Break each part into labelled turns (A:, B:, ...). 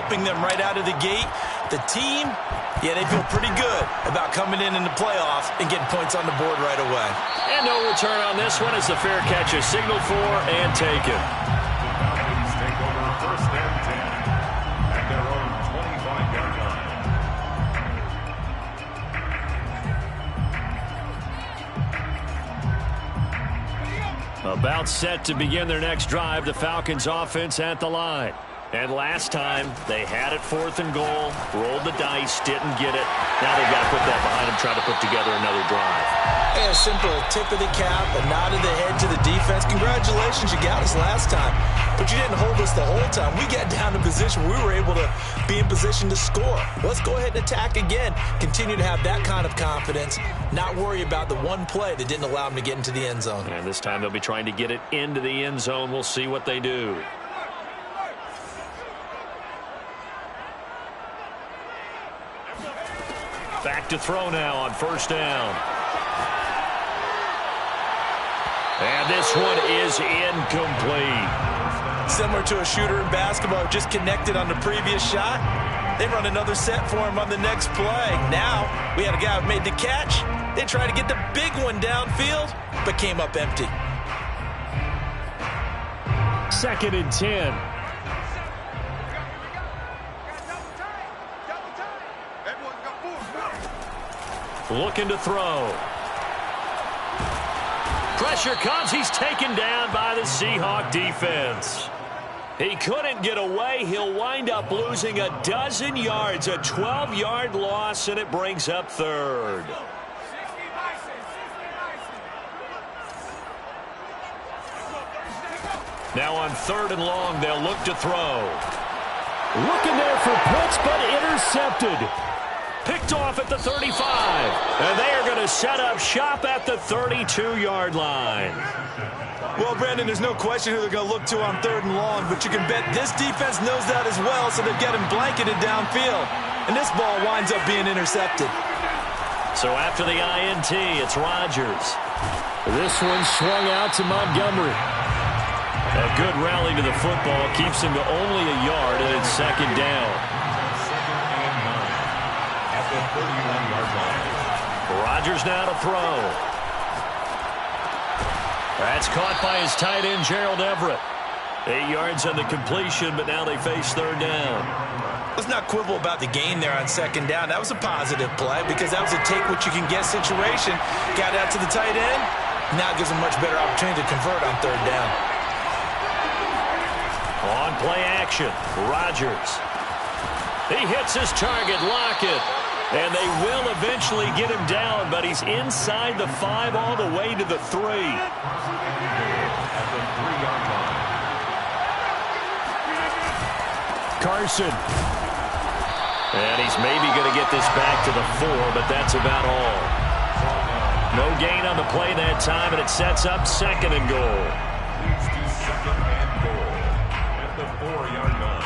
A: helping them right out of the gate. The team, yeah, they feel pretty good about coming in the playoffs and getting points on the board right away.
B: And no return on this one as the fair catch is signaled for and taken.
C: Falcons take over first and 10 at their own 25-yard line.
B: About set to begin their next drive, the Falcons offense at the line. And last time, they had it 4th and goal, rolled the dice, didn't get it. Now they've got to put that behind them, try to put together another drive.
A: A simple tip of the cap, a nod of the head to the defense. Congratulations, you got us last time. But you didn't hold us the whole time. We got down in position. We were able to be in position to score. Let's go ahead and attack again. Continue to have that kind of confidence. Not worry about the one play that didn't allow them to get into the end zone.
B: And this time they'll be trying to get it into the end zone. We'll see what they do. Back to throw now on first down. And this one is incomplete.
A: Similar to a shooter in basketball, just connected on the previous shot. They run another set for him on the next play. Now, we had a guy who made the catch. They tried to get the big one downfield, but came up empty.
B: 2nd and 10. Looking to throw. Pressure comes. He's taken down by the Seahawk defense. He couldn't get away. He'll wind up losing a dozen yards, a 12-yard loss, and it brings up 3rd. Now on 3rd and long, they'll look to throw. Looking there for Pitts, but intercepted. Picked off at the 35. And they are going to set up shop at the 32-yard line.
A: Well, Brandon, there's no question who they're going to look to on 3rd and long, but you can bet this defense knows that as well, so they've got him blanketed downfield. And this ball winds up being intercepted.
B: So after the INT, it's Rodgers. This one swung out to Montgomery. A good rally to the football keeps him to only a yard, and it's 2nd down.
C: 2nd and 9 at the 31-yard line.
B: Rodgers now to throw. That's caught by his tight end, Gerald Everett. 8 yards on the completion, but now they face 3rd down.
A: Let's not quibble about the gain there on 2nd down. That was a positive play because that was a take-what-you-can-get situation. Got out to the tight end. Now it gives them much better opportunity to convert on 3rd down.
B: On play action, Rodgers. He hits his target, Lockett. And they will eventually get him down, but he's inside the 5 all the way to the 3.
C: At the 3-yard line.
B: Carson. And he's maybe going to get this back to the 4, but that's about all. No gain on the play that time, and it sets up 2nd and goal.
C: Leads to 2nd and goal at the 4-yard line.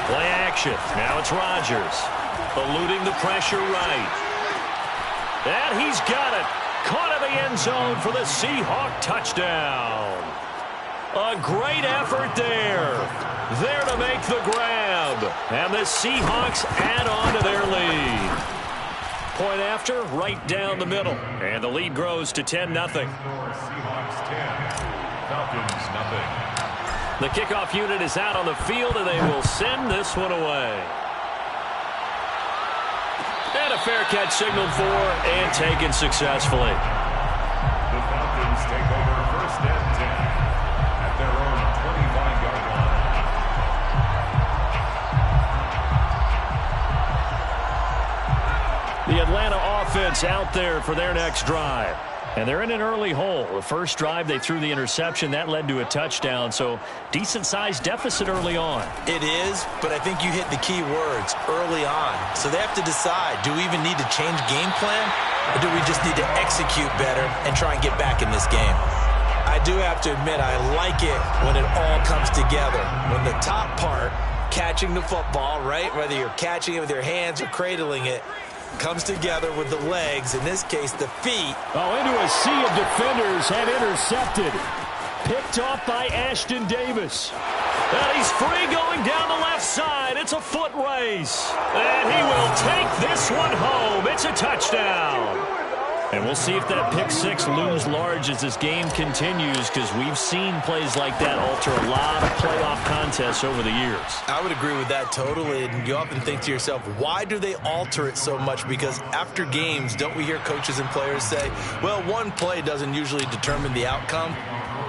B: Play action. Now it's Rodgers. Eluding the pressure right. And he's got it. Caught in the end zone for the Seahawk touchdown. A great effort there. There to make the grab. And the Seahawks add on to their lead. Point after, right down the middle. And the lead grows to 10-0.
C: Seahawks 10, Falcons 0.
B: The kickoff unit is out on the field, and they will send this one away. And a fair catch signaled for and taken successfully.
C: The Falcons take over first and 10 at their own 25-yard line.
B: The Atlanta offense out there for their next drive. And they're in an early hole. The first drive, they threw the interception. That led to a touchdown, so decent-sized deficit early on.
A: It is, but I think you hit the key words, early on. So they have to decide, do we even need to change game plan, or do we just need to execute better and try and get back in this game? I do have to admit, I like it when it all comes together. When the top part, catching the football, right, whether you're catching it with your hands or cradling it, comes together with the legs, in this case the feet.
B: Oh, into a sea of defenders and intercepted. Picked off by Ashton Davis. And he's free going down the left side. It's a foot race. And he will take this one home. It's a touchdown. And we'll see if that pick six looms large as this game continues, because we've seen plays like that alter a lot of playoff contests over the years.
A: I would agree with that totally. And you often think to yourself, why do they alter it so much? Because after games, don't we hear coaches and players say, well, one play doesn't usually determine the outcome?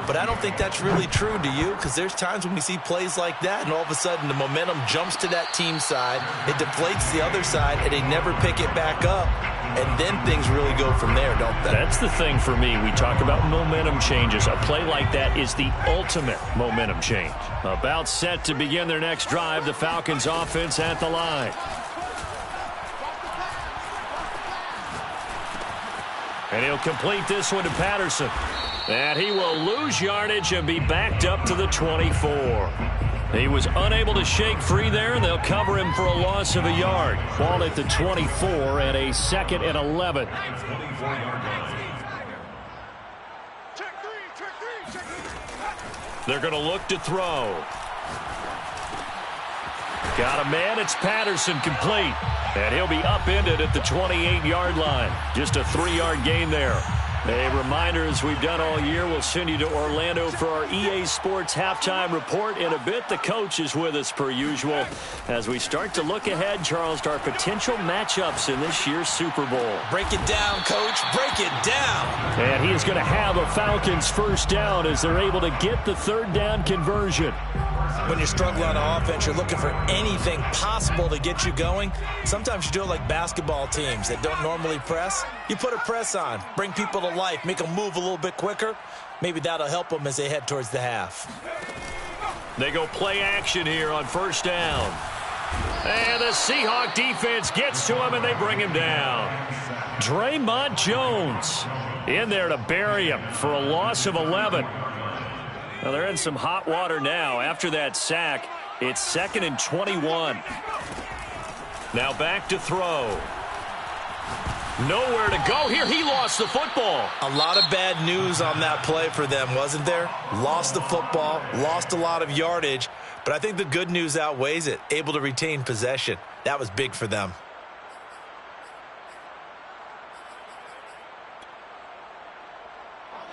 A: But I don't think that's really true, do you? Because there's times when we see plays like that, and all of a sudden the momentum jumps to that team side, it deflates the other side, and they never pick it back up. And then things really go from there, don't they?
B: That's the thing for me. We talk about momentum changes. A play like that is the ultimate momentum change. About set to begin their next drive, the Falcons offense at the line. And he'll complete this one to Patterson. And he will lose yardage and be backed up to the 24. He was unable to shake free there, and they'll cover him for a loss of a yard. Ball at the 24 and a 2nd and 11. They're going to look to throw. Got a man. It's Patterson, complete. And he'll be upended at the 28-yard line. Just a 3-yard gain there. A reminder, as we've done all year, we'll send you to Orlando for our EA Sports halftime report. In a bit, the coach is with us per usual as we start to look ahead, Charles, to our potential matchups in this year's Super Bowl.
A: Break it down, Coach. Break it down.
B: And he is going to have a Falcons first down as they're able to get the 3rd down conversion.
A: When you're struggling on offense, you're looking for anything possible to get you going. Sometimes you do it like basketball teams that don't normally press. You put a press on, bring people to life, make them move a little bit quicker. Maybe that'll help them as they head towards the half.
B: They go play action here on first down. And the Seahawk defense gets to him, and they bring him down. Draymond Jones in there to bury him for a loss of 11. Well, they're in some hot water now. After that sack, it's 2nd and 21. Now back to throw. Nowhere to go here. He lost the football.
A: A lot of bad news on that play for them, wasn't there? Lost the football, lost a lot of yardage, but I think the good news outweighs it. Able to retain possession. That was big for them.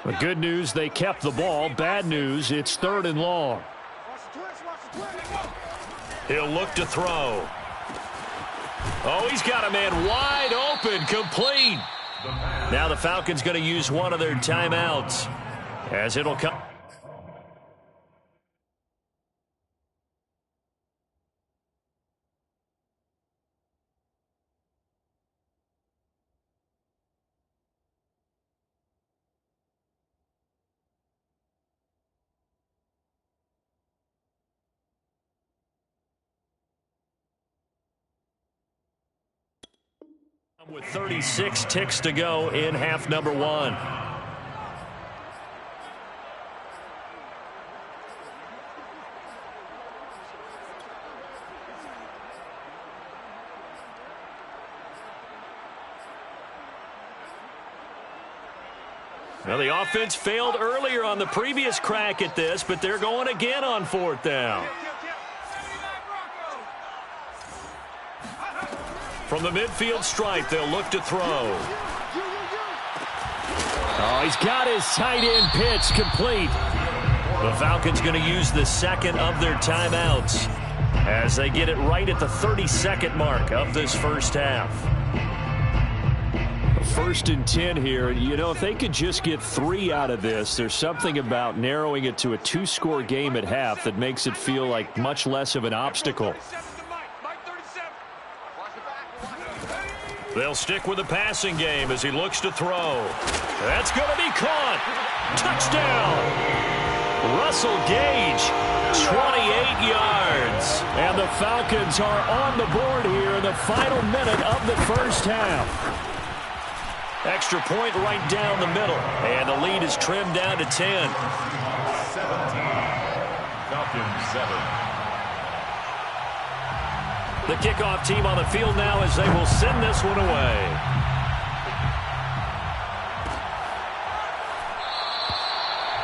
B: The good news, they kept the ball. Bad news, it's 3rd and long. He'll look to throw. Oh, he's got a man wide open, complete. Now the Falcons going to use one of their timeouts as it'll come. With 36 ticks to go in half number 1. Now the offense failed earlier on the previous crack at this, but they're going again on 4th down. From the midfield stripe, they'll look to throw. Oh, he's got his tight end pitch complete. The Falcons going to use the 2nd of their timeouts as they get it right at the 32nd mark of this first half. 1st and 10 here. You know, if they could just get 3 out of this, there's something about narrowing it to a 2-score game at half that makes it feel like much less of an obstacle. They'll stick with the passing game as he looks to throw. That's going to be caught. Touchdown. Russell Gage, 28 yards. And the Falcons are on the board here in the final minute of the first half. Extra point right down the middle. And the lead is trimmed down to 10.
C: 17. Falcons 7.
B: The kickoff team on the field now as they will send this one away.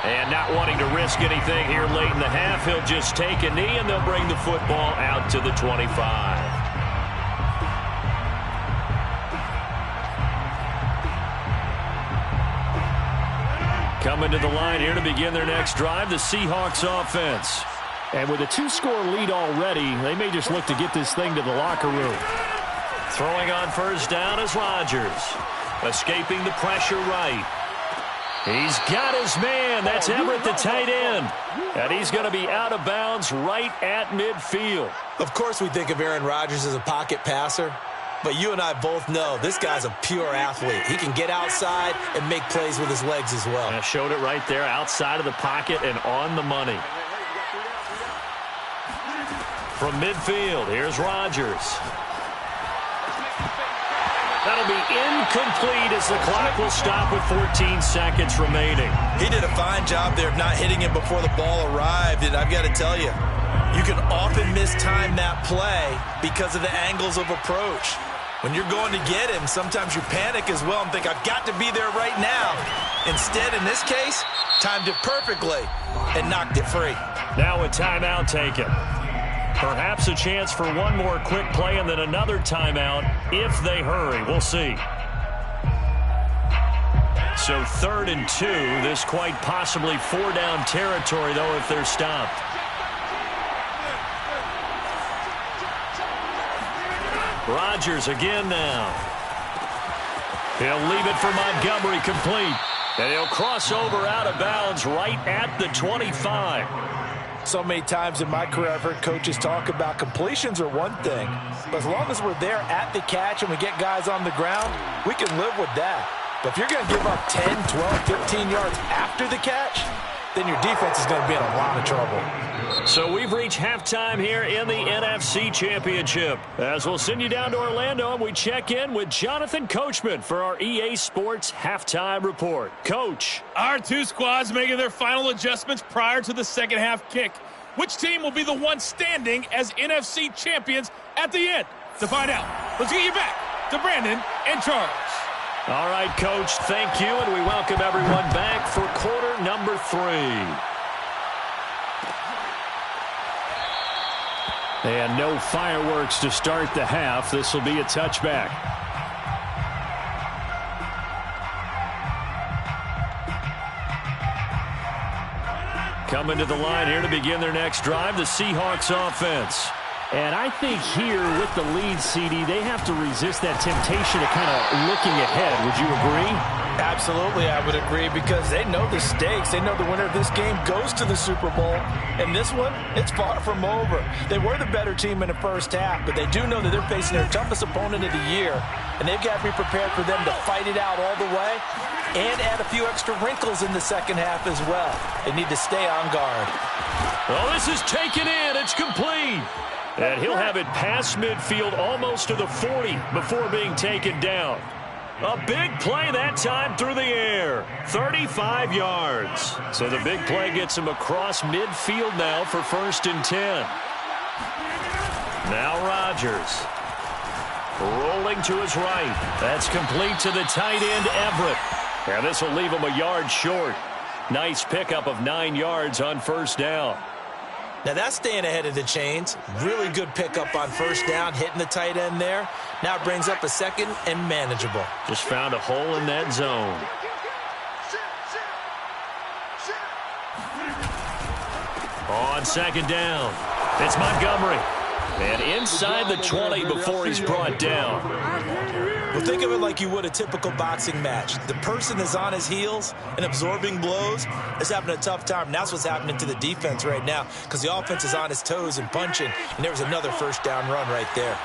B: And not wanting to risk anything here late in the half, he'll just take a knee, and they'll bring the football out to the 25. Coming to the line here to begin their next drive, the Seahawks offense.
D: And with a 2-score lead already, they may just look to get this thing to the locker room.
B: Throwing on first down is Rodgers. Escaping the pressure right. He's got his man. That's Everett, the tight end. And he's going to be out of bounds right at midfield.
A: Of course we think of Aaron Rodgers as a pocket passer, but you and I both know this guy's a pure athlete. He can get outside and make plays with his legs as well.
B: I showed it right there, outside of the pocket and on the money. From midfield, here's Rodgers. That'll be incomplete as the clock will stop with 14 seconds remaining.
A: He did a fine job there of not hitting him before the ball arrived, and I've got to tell you, you can often mistime that play because of the angles of approach. When you're going to get him, sometimes you panic as well and think, I've got to be there right now. Instead, in this case, timed it perfectly and knocked it free.
B: Now a timeout taken. Perhaps a chance for one more quick play and then another timeout if they hurry. We'll see. So 3rd and 2. This quite possibly 4-down territory, though, if they're stopped. Rodgers again now. He'll leave it for Montgomery complete. And he'll cross over out of bounds right at the 25.
A: So many times in my career I've heard coaches talk about completions are one thing, but as long as we're there at the catch and we get guys on the ground, we can live with that. But if you're going to give up 10, 12, 15 yards after the catch, then your defense is going to be in a lot of trouble.
B: So we've reached halftime here in the NFC Championship. As we'll send you down to Orlando, and we check in with Jonathan Coachman for our EA Sports Halftime Report. Coach.
E: Our two squads making their final adjustments prior to the second half kick. Which team will be the one standing as NFC champions at the end? To find out, let's get you back to Brandon and Charles.
B: All right, Coach, thank you, and we welcome everyone back for quarter number 3.
D: And no fireworks to start the half. This will be a touchback.
B: Coming to the line here to begin their next drive, the Seahawks offense.
D: And I think here with the lead, CD, they have to resist that temptation of kind of looking ahead. Would you agree?
A: Absolutely, I would agree, because they know the stakes. They know the winner of this game goes to the Super Bowl. And this one, it's far from over. They were the better team in the first half, but they do know that they're facing their toughest opponent of the year. And they've got to be prepared for them to fight it out all the way and add a few extra wrinkles in the second half as well. They need to stay on guard.
B: Well, this is taken in. It's complete. And he'll have it past midfield almost to the 40 before being taken down. A big play that time through the air. 35 yards. So the big play gets him across midfield now for 1st and 10. Now Rodgers. Rolling to his right. That's complete to the tight end, Everett. And this will leave him a yard short. Nice pickup of 9 yards on 1st down.
A: Now that's staying ahead of the chains. Really good pickup on 1st down, hitting the tight end there. Now it brings up a 2nd and manageable.
B: Just found a hole in that zone. On 2nd down, it's Montgomery. And inside the 20 before he's brought down.
A: Well, think of it like you would a typical boxing match. The person is on his heels and absorbing blows is having a tough time. And that's what's happening to the defense right now, because the offense is on his toes and punching. And there was another 1st down run right there.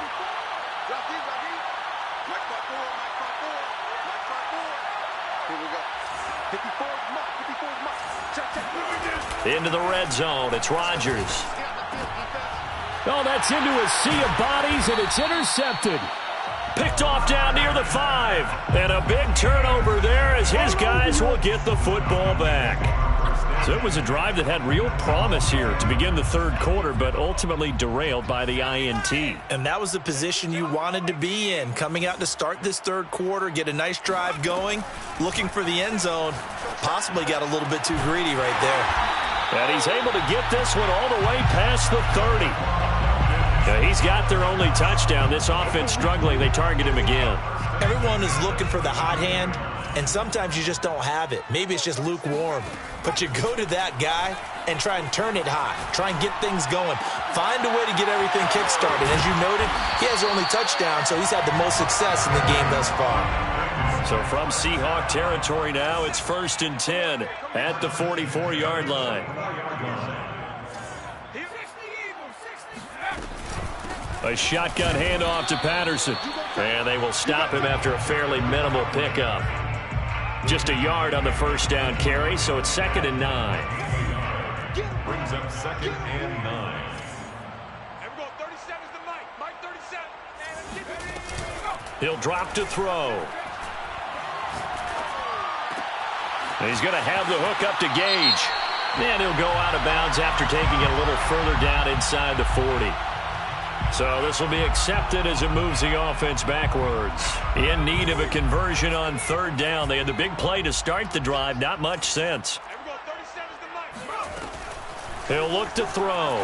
B: Into the red zone. It's Rodgers.
D: Oh, that's into a sea of bodies, and it's intercepted.
B: Picked off down near the 5. And a big turnover there as his guys will get the football back. So it was a drive that had real promise here to begin the third quarter, but ultimately derailed by the INT.
A: And that was the position you wanted to be in. Coming out to start this third quarter, get a nice drive going, looking for the end zone. Possibly got a little bit too greedy right there.
B: And he's able to get this one all the way past the 30. Now he's got their only touchdown. This offense struggling. They target him again.
A: Everyone is looking for the hot hand, and sometimes you just don't have it. Maybe it's just lukewarm. But you go to that guy and try and turn it hot. Try and get things going. Find a way to get everything kick-started. As you noted, he has only touchdown, so he's had the most success in the game thus far.
B: So from Seahawk territory now, it's 1st and 10 at the 44-yard line. A shotgun handoff to Patterson. And they will stop him after a fairly minimal pickup. Just a yard on the first down carry, so it's 2nd and 9.
C: Brings up 2nd and 9.
B: He'll drop to throw. And he's going to have the hook up to Gage. And he'll go out of bounds after taking it a little further down inside the 40. So this will be accepted as it moves the offense backwards. In need of a conversion on 3rd down. They had the big play to start the drive. Not much sense. He'll look to throw.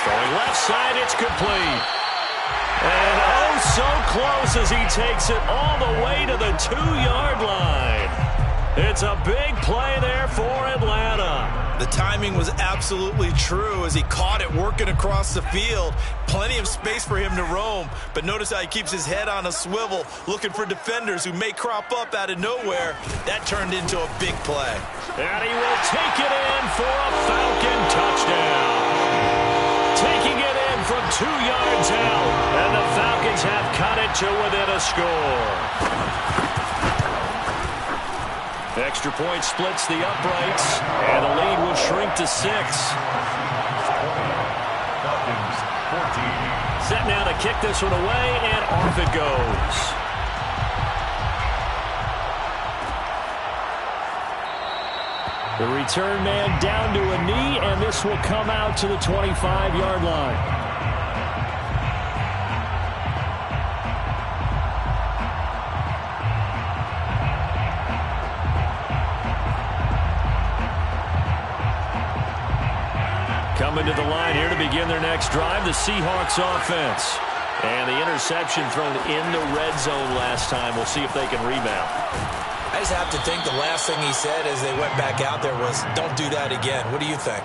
B: Throwing left side, it's complete. And oh, so close as he takes it all the way to the 2-yard line. It's a big play there for Atlanta.
A: The timing was absolutely true as he caught it working across the field. Plenty of space for him to roam, but notice how he keeps his head on a swivel, looking for defenders who may crop up out of nowhere. That turned into a big play.
B: And he will take it in for a Falcon touchdown. Taking it in from 2 yards out, and the Falcons have cut it to within a score. Extra point splits the uprights, and the lead will shrink to 6.
C: Falcons 14.
B: Set now to kick this one away, and off it goes. The return man down to a knee, and this will come out to the 25-yard line. Coming to the line here to begin their next drive, the Seahawks offense. And the interception thrown in the red zone last time. We'll see if they can rebound.
A: I just have to think the last thing he said as they went back out there was, don't do that again. What do you think?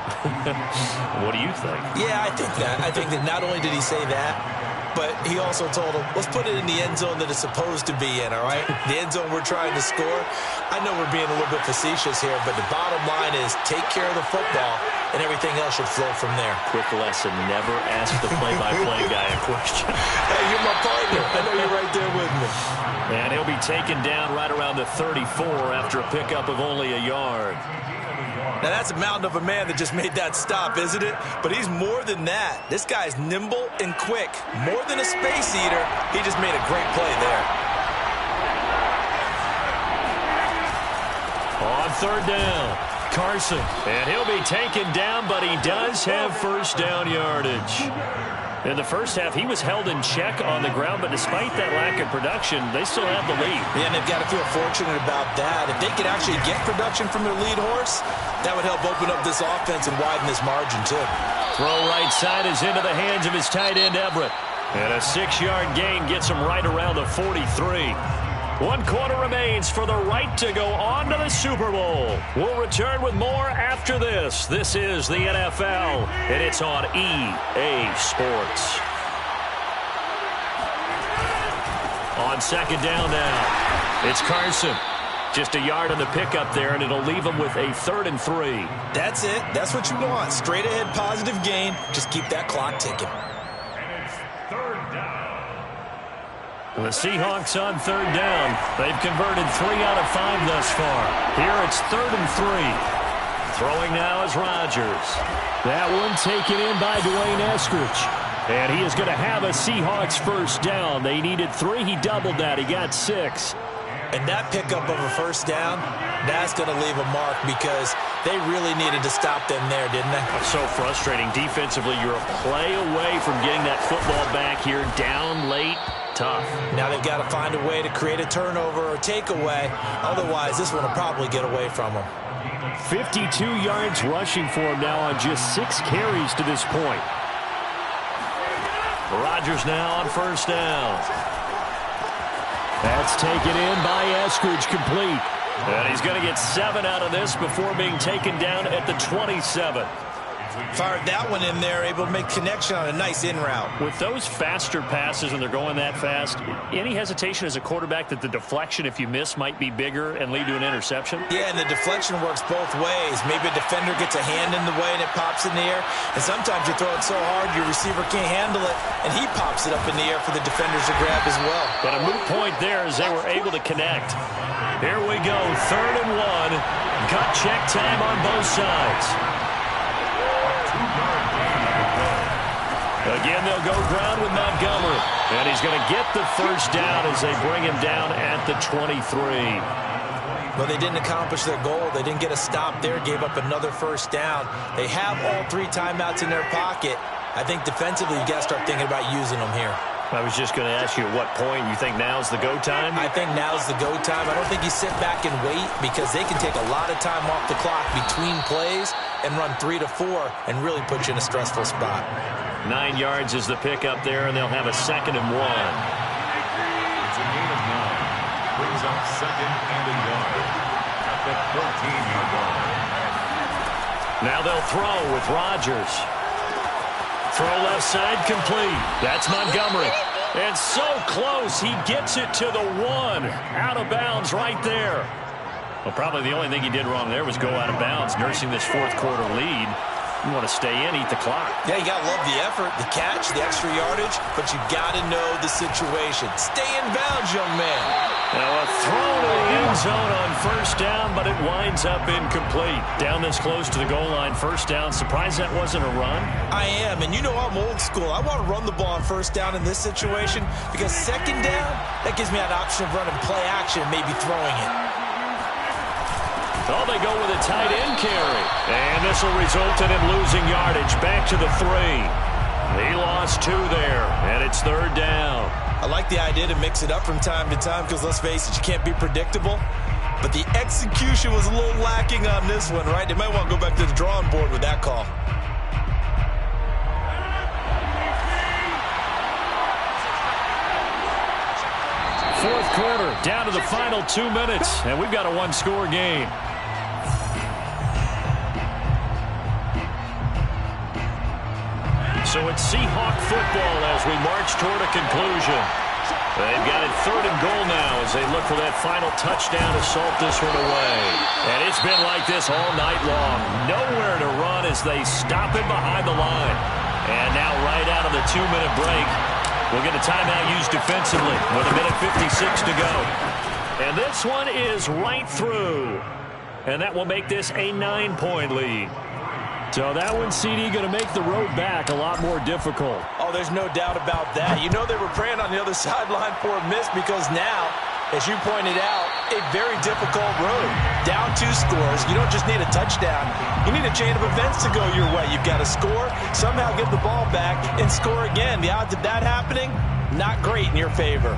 B: What do you think?
A: Yeah, I think that. I think that not only did he say that, but he also told him, let's put it in the end zone that it's supposed to be in, all right? The end zone we're trying to score. I know we're being a little bit facetious here, but the bottom line is take care of the football, and everything else should flow from there.
B: Quick lesson, never ask the play-by-play guy a question.
A: Hey, you're my partner. I know you're right there with me.
B: And he'll be taken down right around the 34 after a pickup of only a yard.
A: Now, that's a mountain of a man that just made that stop, isn't it? But he's more than that. This guy's nimble and quick. More than a space eater, he just made a great play there.
B: On 3rd down, Carson. And he'll be taken down, but he does have first down yardage. In the first half, he was held in check on the ground, but despite that lack of production, they still have the lead.
A: Yeah, and they've got to feel fortunate about that. If they could actually get production from their lead horse, that would help open up this offense and widen this margin, too.
B: Throw right side is into the hands of his tight end, Everett. And a 6-yard gain gets him right around the 43. 1 quarter remains for the right to go on to the Super Bowl. We'll return with more after this. This is the NFL, and it's on EA Sports. On 2nd down now, it's Carson. Just a yard on the pickup there, and it'll leave him with a 3rd and 3.
A: That's it. That's what you want. Straight ahead positive gain. Just keep that clock ticking.
C: And it's 3rd down.
B: The Seahawks on 3rd down. They've converted 3 out of 5 thus far. Here it's 3rd and 3. Throwing now is Rodgers.
D: That one taken in by Dwayne Eskridge.
B: And he is going to have a Seahawks first down. They needed 3. He doubled that. He got 6.
A: And that pickup of a first down, that's going to leave a mark because they really needed to stop them there, didn't they?
B: So frustrating. Defensively, you're a play away from getting that football back here. Down late, tough.
A: Now they've got to find a way to create a turnover or takeaway. Otherwise, this one will probably get away from them.
D: 52 yards rushing for him now on just 6 carries to this point.
B: Rodgers now on first down.
D: That's taken in by Eskridge, complete.
B: And he's going to get 7 out of this before being taken down at the 27.
A: Fired that one in there, able to make connection on a nice in route.
B: With those faster passes and they're going that fast, any hesitation as a quarterback that the deflection, if you miss, might be bigger and lead to an interception?
A: Yeah, and the deflection works both ways. Maybe a defender gets a hand in the way and it pops in the air. And sometimes you throw it so hard your receiver can't handle it, and he pops it up in the air for the defenders to grab as well.
B: But a moot point there as they were able to connect. Here we go, 3rd and 1. Gut check time on both sides. Again, they'll go ground with Montgomery. And he's going to get the first down as they bring him down at the 23.
A: Well, they didn't accomplish their goal. They didn't get a stop there, gave up another first down. They have all 3 timeouts in their pocket. I think defensively you got to start thinking about using them here.
B: I was just going to ask you at what point you think now's the go time?
A: I think now's the go time. I don't think you sit back and wait because they can take a lot of time off the clock between plays and run 3 to 4 and really put you in a stressful spot.
B: 9 yards is the pickup there, and they'll have a 2nd and 1.
C: It's a gain of 9. Brings up 2nd and a yard at the 14-yard line.
B: Now they'll throw with Rodgers. Throw left side complete. That's Montgomery. And so close, he gets it to the 1. Out of bounds right there. Well, probably the only thing he did wrong there was go out of bounds, nursing this 4th quarter lead. You want to stay in, eat the clock.
A: Yeah, you got to love the effort, the catch, the extra yardage, but you got to know the situation. Stay in bounds, young man.
B: Now a throw to the end zone on first down, but it winds up incomplete. Down this close to the goal line, first down. Surprised that wasn't a run?
A: I am, and you know I'm old school. I want to run the ball on first down in this situation because 2nd down, that gives me that option of running play action, maybe throwing it.
B: Oh, they go with a tight end carry. And this will result in him losing yardage back to the 3. He lost 2 there, and it's 3rd down.
A: I like the idea to mix it up from time to time because, let's face it, you can't be predictable. But the execution was a little lacking on this one, right? They might want to go back to the drawing board with that call.
B: Fourth quarter, down to the final 2 minutes, and we've got a 1-score game. So it's Seahawk football as we march toward a conclusion. They've got it 3rd and goal now as they look for that final touchdown to salt this one away. And it's been like this all night long. Nowhere to run as they stop it behind the line. And now right out of the 2-minute break, we'll get a timeout used defensively with 1:56 to go. And this one is right through. And that will make this a 9-point lead.
D: So that one, CD, going to make the road back a lot more difficult.
A: Oh, there's no doubt about that. You know they were praying on the other sideline for a miss because now, as you pointed out, a very difficult road. Down 2 scores. You don't just need a touchdown. You need a chain of events to go your way. You've got to score, somehow get the ball back, and score again. The odds of that happening, not great in your favor.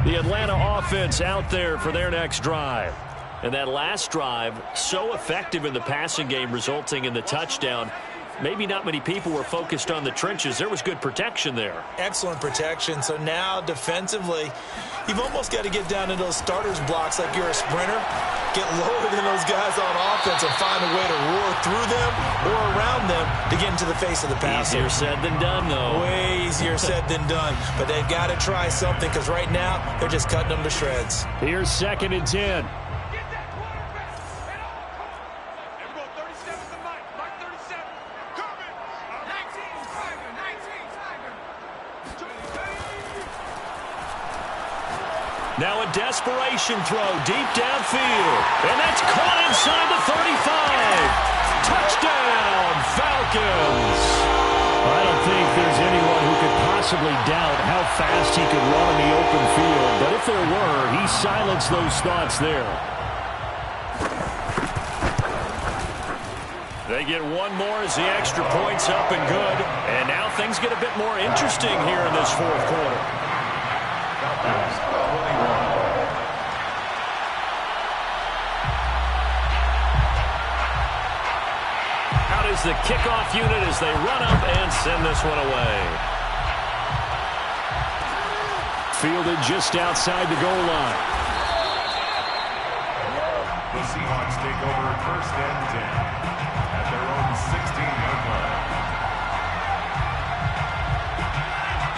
B: The Atlanta offense out there for their next drive. And that last drive, so effective in the passing game, resulting in the touchdown. Maybe not many people were focused on the trenches. There was good protection there.
A: Excellent protection. So now, defensively, you've almost got to get down to those starters blocks like you're a sprinter. Get lower than those guys on offense and find a way to roar through them or around them to get into the face of the passer.
B: Easier said than done, though.
A: Way easier said than done. But they've got to try something because right now, they're just cutting them to shreds.
D: Here's 2nd and 10.
B: Now a desperation throw deep downfield. And that's caught inside the 35. Touchdown, Falcons.
D: I don't think there's anyone who could possibly possibly doubt how fast he could run in the open field, but if there were, he silenced those thoughts there.
B: They get one more as the extra point's up and good. And now things get a bit more interesting here in this fourth quarter. Out is the kickoff unit as they run up and send this one away.
D: Fielded just outside the goal line.
C: The Seahawks take over first and 10. At their own 16-yard line.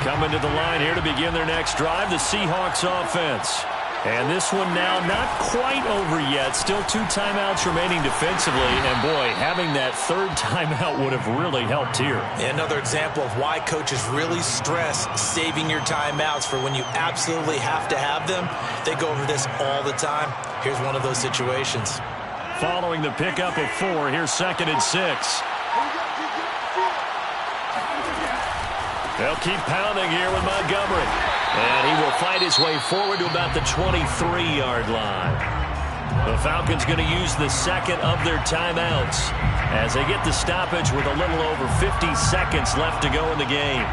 B: Coming to the line here to begin their next drive, the Seahawks offense. And this one now not quite over yet. Still 2 timeouts remaining defensively. And, boy, having that third timeout would have really helped here.
A: Another example of why coaches really stress saving your timeouts for when you absolutely have to have them. They go over this all the time. Here's one of those situations.
B: Following the pickup of 4, here's 2nd and 6. They'll keep pounding here with Montgomery. And he will fight his way forward to about the 23-yard line. The Falcons going to use the second of their timeouts as they get the stoppage with a little over 50 seconds left to go in the game.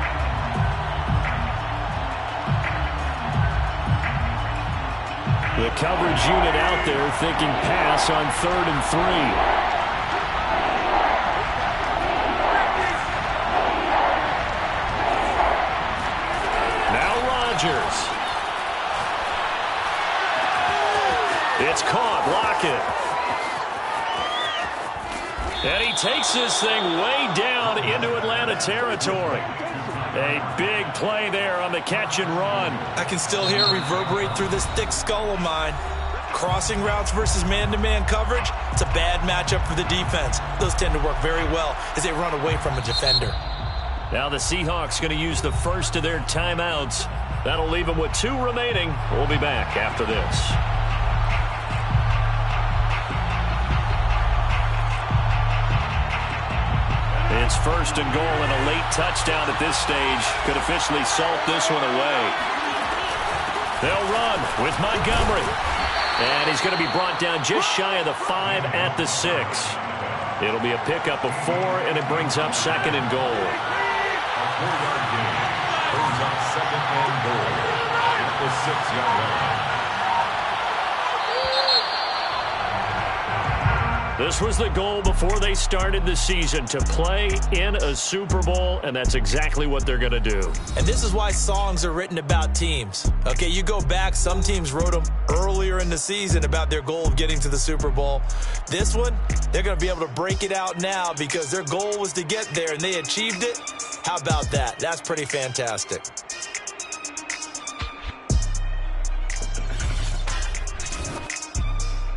D: The coverage unit out there thinking pass on 3rd and 3.
B: It's caught. Lockett. And he takes this thing way down into Atlanta territory. A big play there on the catch and run.
A: I can still hear it reverberate through this thick skull of mine. Crossing routes versus man-to-man coverage, it's a bad matchup for the defense. Those tend to work very well as they run away from a defender.
B: Now the Seahawks going to use the first of their timeouts. That'll leave them with 2 remaining. We'll be back after this. It's 1st and goal, and a late touchdown at this stage could officially salt this one away. They'll run with Montgomery. And he's going to be brought down just shy of the 5 at the 6. It'll be a pickup of 4, and it brings up 2nd and goal.
C: A 4-yard gain brings up 2nd and goal at the 6-yard line.
B: This was the goal before they started the season, to play in a Super Bowl, and that's exactly what they're going to do.
A: And this is why songs are written about teams. Okay, you go back, some teams wrote them earlier in the season about their goal of getting to the Super Bowl. This one, they're going to be able to break it out now because their goal was to get there, and they achieved it. How about that? That's pretty fantastic.